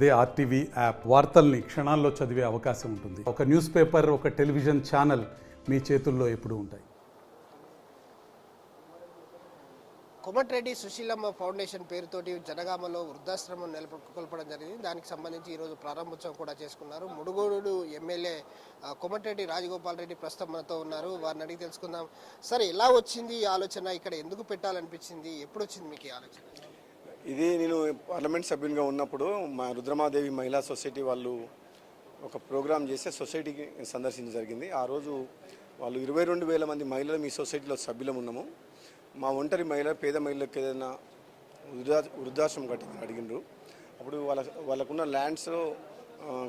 అదే RTV app వార్తల్ని క్షణాల్లో చదివే అవకాశం ఉంటుంది. ఒక న్యూస్ పేపర్, ఒక టెలివిజన్ ఛానల్ మీ చేతుల్లో ఎప్పుడూ ఉంటాయి. కోమటిరెడ్డి సుశీలమ్మ ఫౌండేషన్ పేరుతోటి జనగామలో వృద్ధాశ్రమం నెలకొల్పడం జరిగింది. దానికి సంబంధించి ఈరోజు ప్రారంభోత్సవం కూడా చేసుకున్నారు. మునుగోడు ఎమ్మెల్యే కోమటిరెడ్డి రాజగోపాల్ రెడ్డి ప్రస్తుతం మనతో ఉన్నారు. వారిని అడిగి తెలుసుకుందాం. సరే, ఎలా వచ్చింది ఈ ఆలోచన? ఇక్కడ ఎందుకు పెట్టాలనిపించింది? ఎప్పుడు వచ్చింది మీకు ఈ ఆలోచన? ఇది నేను పార్లమెంట్ సభ్యునిగా ఉన్నప్పుడు మా రుద్రమాదేవి మహిళా సొసైటీ వాళ్ళు ఒక ప్రోగ్రాం చేస్తే సొసైటీకి సందర్శించడం జరిగింది. ఆ రోజు వాళ్ళు 22,000 మంది మహిళలు మీ సొసైటీలో సభ్యులం ఉన్నాము. మా ఒంటరి మహిళ పేద మహిళలకు ఏదైనా వృద్ధాశ్రమం కట్టిందని అడిగినారు. అప్పుడు వాళ్ళకున్న ల్యాండ్స్లో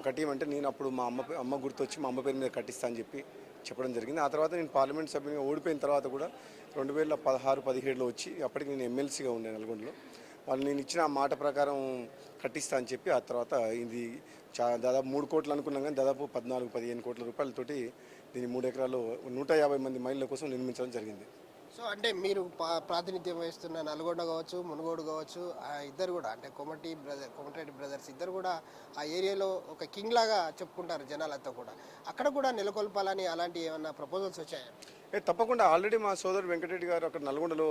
కట్టియమంటే నేను అప్పుడు మా అమ్మ గుర్తొచ్చి మా అమ్మ పేరు మీద కట్టిస్తా అని చెప్పడం జరిగింది. ఆ తర్వాత నేను పార్లమెంట్ సభ్యునిగా ఓడిపోయిన తర్వాత కూడా 2016-17లో వచ్చి అప్పటికి నేను ఎమ్మెల్సీగా ఉండే నల్గొండలో. వాళ్ళు నేను ఇచ్చిన మాట ప్రకారం కట్టిస్తా అని చెప్పి ఆ తర్వాత ఇది దాదాపు 3 కోట్లు అనుకున్నాం, కానీ దాదాపు 14-15 కోట్ల రూపాయలతోటి దీన్ని 3 ఎకరాల్లో 150 మంది మహిళల కోసం నిర్మించడం జరిగింది. సో అంటే మీరు ప్రాతినిధ్యం వహిస్తున్న నల్గొండ కావచ్చు, మునుగోడు కావచ్చు, ఇద్దరు కూడా అంటే కోమటిరెడ్డి బ్రదర్స్ ఇద్దరు కూడా ఆ ఏరియాలో ఒక కింగ్ లాగా చెప్పుకుంటారు జనాలంతా కూడా. అక్కడ కూడా నెలకొల్పాలని అలాంటి ఏమన్నా ప్రపోజల్స్ వచ్చాయా? తప్పకుండా. ఆల్రెడీ మా సోదరుడు వెంకటరెడ్డి గారు అక్కడ నల్గొండలో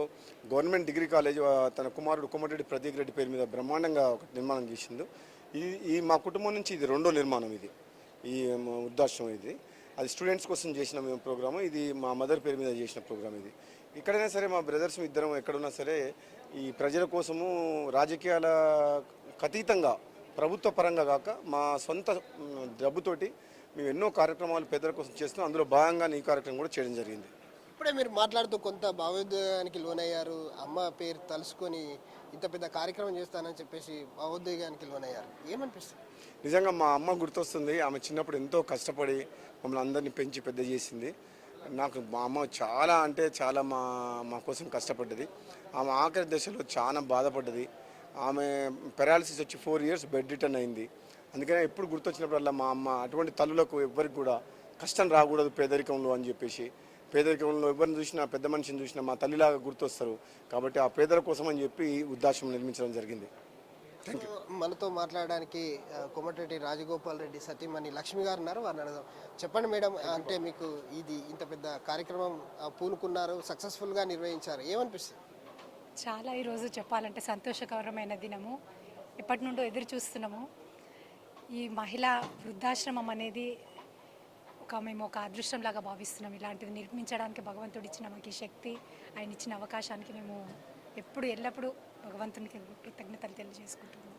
గవర్నమెంట్ డిగ్రీ కాలేజ్ తన కుమారుడు కోమటిరెడ్డి ప్రదీప్ రెడ్డి పేరు మీద బ్రహ్మాండంగా ఒక నిర్మాణం చేసిండు. ఈ మా కుటుంబం నుంచి ఇది 2వ నిర్మాణం. ఇది ఈ వృద్ధాశ్రమం ఇది అది స్టూడెంట్స్ కోసం చేసిన ప్రోగ్రాము. ఇది మా మదర్ పేరు మీద చేసిన ప్రోగ్రామ్. ఇది ఎక్కడైనా సరే మా బ్రదర్స్ ఇద్దరం ఎక్కడున్నా సరే ఈ ప్రజల కోసము రాజకీయాల అతీతంగా ప్రభుత్వ పరంగా కాక మా సొంత డబ్బుతోటి మేము ఎన్నో కార్యక్రమాలు పేదల కోసం చేస్తున్నాం. అందులో భాగంగా ఈ కార్యక్రమం కూడా చేయడం జరిగింది. ఇప్పుడే మీరు మాట్లాడుతూ కొంత భావోద్వేగానికి లోనయ్యారు. అమ్మ పేరు తలుసుకొని ఇంత పెద్ద కార్యక్రమం చేస్తానని చెప్పేసి భావోద్వేగానికి లోనయ్యారు. ఏమనిపిస్తుంది? నిజంగా మా అమ్మ గుర్తొస్తుంది. ఆమె చిన్నప్పుడు ఎంతో కష్టపడి మమ్మల్ని అందరినీ పెంచి పెద్ద చేసింది. నాకు మా అమ్మ చాలా అంటే చాలా మా కోసం కష్టపడ్డది. ఆమె ఆఖరి దశలో చాలా బాధపడ్డది. ఆమె పెరాలసిస్ వచ్చి 4 years బెడ్ రిటర్న్ అయింది. అందుకనే ఎప్పుడు గుర్తొచ్చినప్పుడల్లా మా అమ్మ అటువంటి తల్లులకు ఎవ్వరికి కూడా కష్టం రాకూడదు పేదరికంలో అని చెప్పేసి, పేదరికంలో ఎవరిని చూసినా పెద్ద మనిషిని చూసినా మా తల్లిలాగా గుర్తొస్తారు. కాబట్టి ఆ పేదల కోసం అని చెప్పి వృద్ధాశ్రమం నిర్మించడం జరిగింది. మనతో మాట్లాడడానికి కోమటిరెడ్డి రాజగోపాల్ రెడ్డి సతీమణి లక్ష్మి గారు ఉన్నారు. వారిని అడగదాం. చెప్పండి మేడం, అంటే మీకు ఇది ఇంత పెద్ద కార్యక్రమం పూనుకున్నారు, సక్సెస్ఫుల్గా నిర్వహించారు, ఏమనిపిస్తుంది? చాలా ఈరోజు చెప్పాలంటే సంతోషకరమైన దినము. ఎప్పటి నుండో ఎదురు చూస్తున్నాము. ఈ మహిళా వృద్ధాశ్రమం అనేది మేము ఒక అదృష్టంలాగా భావిస్తున్నాం. ఇలాంటిది నిర్మించడానికి భగవంతుడు ఇచ్చిన మాకు శక్తి, ఆయన ఇచ్చిన అవకాశానికి మేము ఎల్లప్పుడూ భగవంతునికి కృతజ్ఞతలు తెలియజేసుకుంటున్నాం.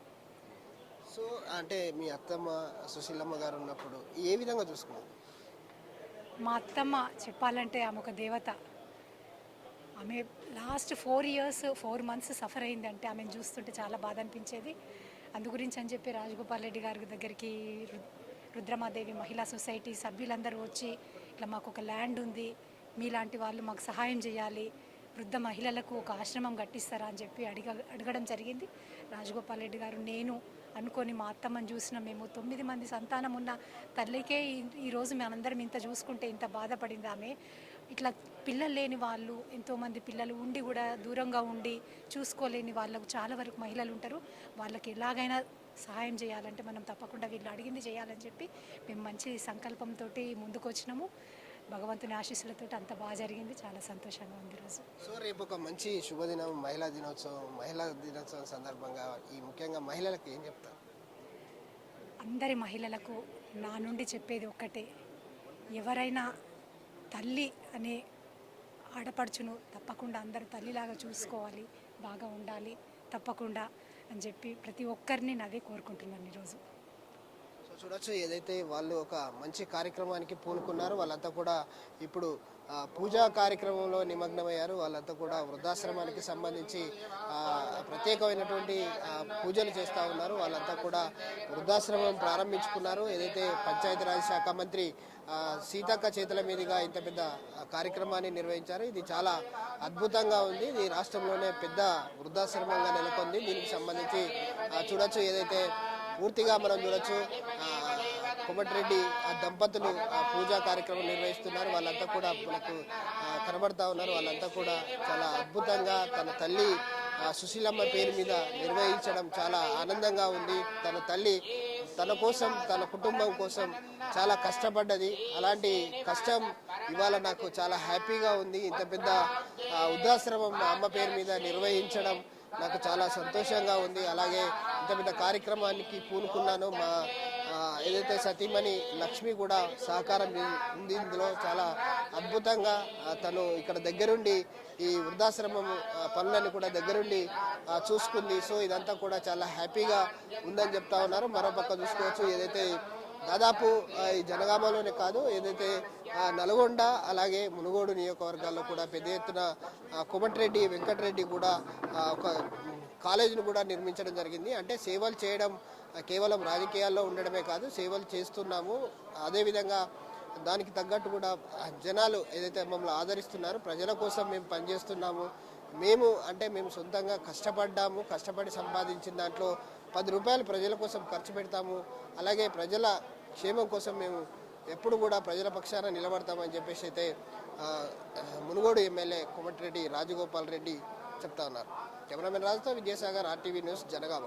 సో అంటే మీ అత్తమ్మ సుశీలమ్మ గారు ఉన్నప్పుడు ఏ విధంగా చూసుకున్నారు? మా అత్తమ్మ చెప్పాలంటే ఆమె ఒక దేవత. ఆమె లాస్ట్ 4 months సఫర్ అయిందంటే ఆమెను చూస్తుంటే చాలా బాధ అనిపించేది. అందు గురించి అని చెప్పి రాజగోపాల్ రెడ్డి గారి దగ్గరికి రుద్రమాదేవి మహిళా సొసైటీ సభ్యులందరూ వచ్చి ఇట్లా మాకు ఒక ల్యాండ్ ఉంది, మీలాంటి వాళ్ళు మాకు సహాయం చేయాలి, వృద్ధ మహిళలకు ఒక ఆశ్రమం కట్టిస్తారా అని చెప్పి అడగడం జరిగింది. రాజగోపాల్ రెడ్డి గారు నేను అనుకొని మా అత్తమ్మని చూసిన మేము 9 మంది సంతానం ఉన్న తల్లికే ఈరోజు మనందరం ఇంత చూసుకుంటే ఇంత బాధపడింది. ఆమె ఇట్లా పిల్లలు లేని వాళ్ళు, ఎంతోమంది పిల్లలు ఉండి కూడా దూరంగా ఉండి చూసుకోలేని వాళ్ళకు చాలా వరకు మహిళలు ఉంటారు. వాళ్ళకి ఎలాగైనా సహాయం చేయాలంటే మనం తప్పకుండా వీళ్ళు అడిగింది చేయాలని చెప్పి మేము మంచి సంకల్పంతో ముందుకు వచ్చినాము. భగవంతుని ఆశీస్సులతో అంత బాగా జరిగింది. చాలా సంతోషంగా ఉంది ఈరోజు. సో రేపు ఒక మంచి శుభదినం, మహిళా దినోత్సవం సందర్భంగా ఈ ముఖ్యంగా మహిళలకు ఏం చెప్తారు? అందరి మహిళలకు నా నుండి చెప్పేది ఒక్కటే, ఎవరైనా తల్లి అనే ఆడపడుచును తప్పకుండా అందరూ తల్లిలాగా చూసుకోవాలి, బాగా ఉండాలి తప్పకుండా అని చెప్పి ప్రతి ఒక్కరిని నాదే కోరుకుంటున్నాను ఈరోజు. సో చూడొచ్చు, ఏదైతే వాళ్ళు ఒక మంచి కార్యక్రమానికి పూనుకున్నారు, వాళ్ళంతా కూడా ఇప్పుడు పూజా కార్యక్రమంలో నిమగ్నమయ్యారు. వాళ్ళంతా కూడా వృద్ధాశ్రమానికి సంబంధించి ప్రత్యేకమైనటువంటి పూజలు చేస్తూ ఉన్నారు. వాళ్ళంతా కూడా వృద్ధాశ్రమం ప్రారంభించుకున్నారు. ఏదైతే పంచాయతీరాజ్ శాఖ మంత్రి సీతక్క చేతుల మీదుగా ఇంత పెద్ద కార్యక్రమాన్ని నిర్వహించారు. ఇది చాలా అద్భుతంగా ఉంది. ఇది రాష్ట్రంలోనే పెద్ద వృద్ధాశ్రమంగా నెలకొంది. దీనికి సంబంధించి చూడొచ్చు, ఏదైతే పూర్తిగా మనం చూడొచ్చు కోమటిరెడ్డి దంపతులు పూజా కార్యక్రమం నిర్వహిస్తున్నారు. వాళ్ళంతా కూడా మనకు కనబడతా ఉన్నారు. వాళ్ళంతా కూడా చాలా అద్భుతంగా తన తల్లి సుశీలమ్మ పేరు మీద నిర్వహించడం చాలా ఆనందంగా ఉంది. తన తల్లి తన కోసం, తన కుటుంబం కోసం చాలా కష్టపడ్డది. అలాంటి కష్టం ఇవాళ నాకు చాలా హ్యాపీగా ఉంది. ఇంత పెద్ద వృద్ధాశ్రమం అమ్మ పేరు మీద నిర్వహించడం నాకు చాలా సంతోషంగా ఉంది. అలాగే ఇంత పెద్ద కార్యక్రమానికి పూనుకున్నాను. మా ఏదైతే సతీమణి లక్ష్మి కూడా సహకారం ఉంది. ఇందులో చాలా అద్భుతంగా తను ఇక్కడ దగ్గరుండి ఈ వృద్ధాశ్రమం పనులను కూడా దగ్గరుండి చూసుకుంది. సో ఇదంతా కూడా చాలా హ్యాపీగా ఉందని చెప్తా ఉన్నారు. మరోపక్క చూసుకోవచ్చు, ఏదైతే దాదాపు ఈ జనగామలోనే కాదు, ఏదైతే నల్గొండ అలాగే మునుగోడు నియోజకవర్గాల్లో కూడా పెద్ద ఎత్తున కోమటిరెడ్డి వెంకటరెడ్డి కూడా ఒక కాలేజీని కూడా నిర్మించడం జరిగింది. అంటే సేవలు చేయడం కేవలం రాజకీయాల్లో ఉండడమే కాదు, సేవలు చేస్తున్నాము. అదేవిధంగా దానికి తగ్గట్టు కూడా జనాలు ఏదైతే మమ్మల్ని ఆదరిస్తున్నారు, ప్రజల కోసం మేము పనిచేస్తున్నాము. మేము సొంతంగా కష్టపడి సంపాదించిన దాంట్లో 10 రూపాయలు ప్రజల కోసం ఖర్చు పెడతాము. అలాగే ప్రజల క్షేమం కోసం మేము ఎప్పుడు కూడా ప్రజల పక్షాన నిలబడతామని చెప్పేసి అయితే మునుగోడు ఎమ్మెల్యే కోమటిరెడ్డి రాజగోపాల్ రెడ్డి చెప్తా ఉన్నారు. కెమెరామెన్ రాజుతో విజయసాగర్, RTV న్యూస్, జనగామ.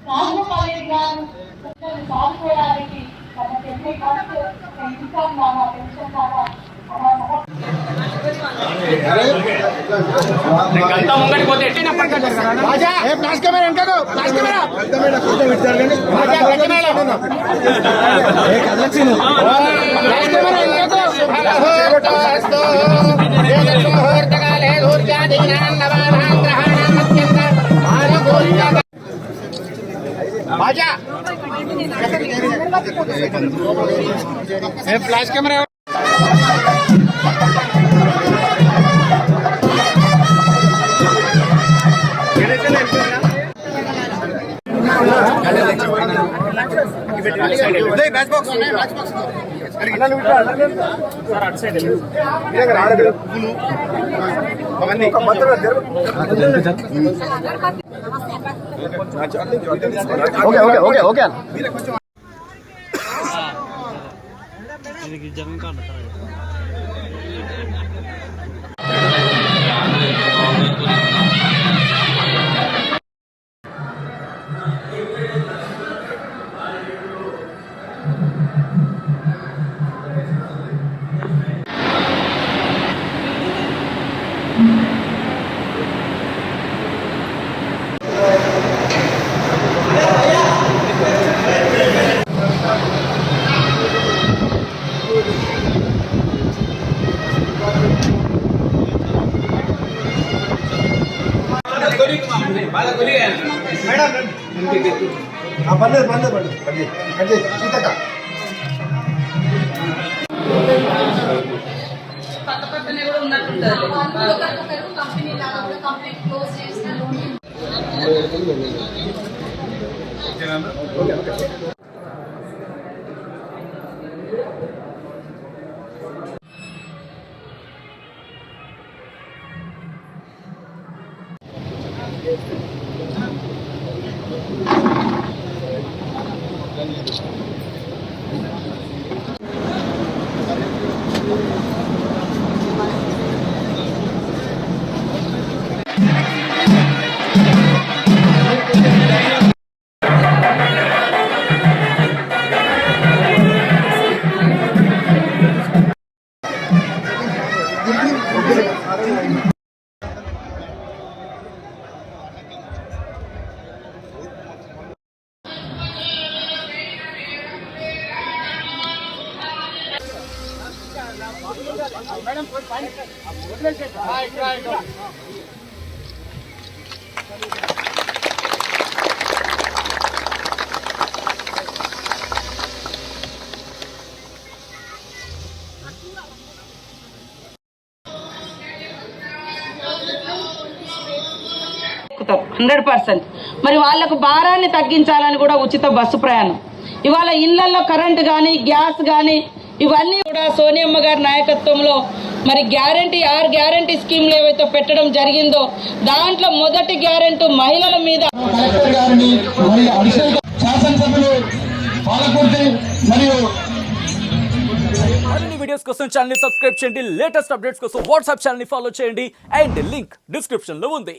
రాజగోపాల్ గారు సాధించడానికి తమ చెల్లి ఖర్చు ఇన్కమ్ లాగా పెన్షన్ లాగా फ्लैश कैमरा ఓకే ఓకే ఇది జగన్ కాదు కంపెనీ లాగా కూడా కంప్లీట్ క్లోజ్ చేసిన ఎక్కుతాం 100%. మరి వాళ్లకు భారాన్ని తగ్గించాలని కూడా ఉచిత బస్సు ప్రయాణం. ఇవాళ ఇళ్లలో కరెంటు కానీ గ్యాస్ కానీ ఇవన్నీ కూడా సోనియమ్మ గారి నాయకత్వంలో మరి గ్యారంటీ స్కీమ్లు ఏవైతే పెట్టడం జరిగిందో దాంట్లో మొదటి గ్యారెంటీ మహిళల మీద. కలెక్టర్ గారిని మరియు అడిషనల్ శాసనసభ్యులు పాలకుర్తి మరియు మరిన్ని వీడియోస్ కోసం ఛానల్ ని సబ్స్క్రైబ్ చేయండి. లేటెస్ట్ అప్డేట్స్ కోసం వాట్సాప్ ఛానల్ ని ఫాలో చేయండి. అండ్ లింక్ డిస్క్రిప్షన్ లో ఉంది.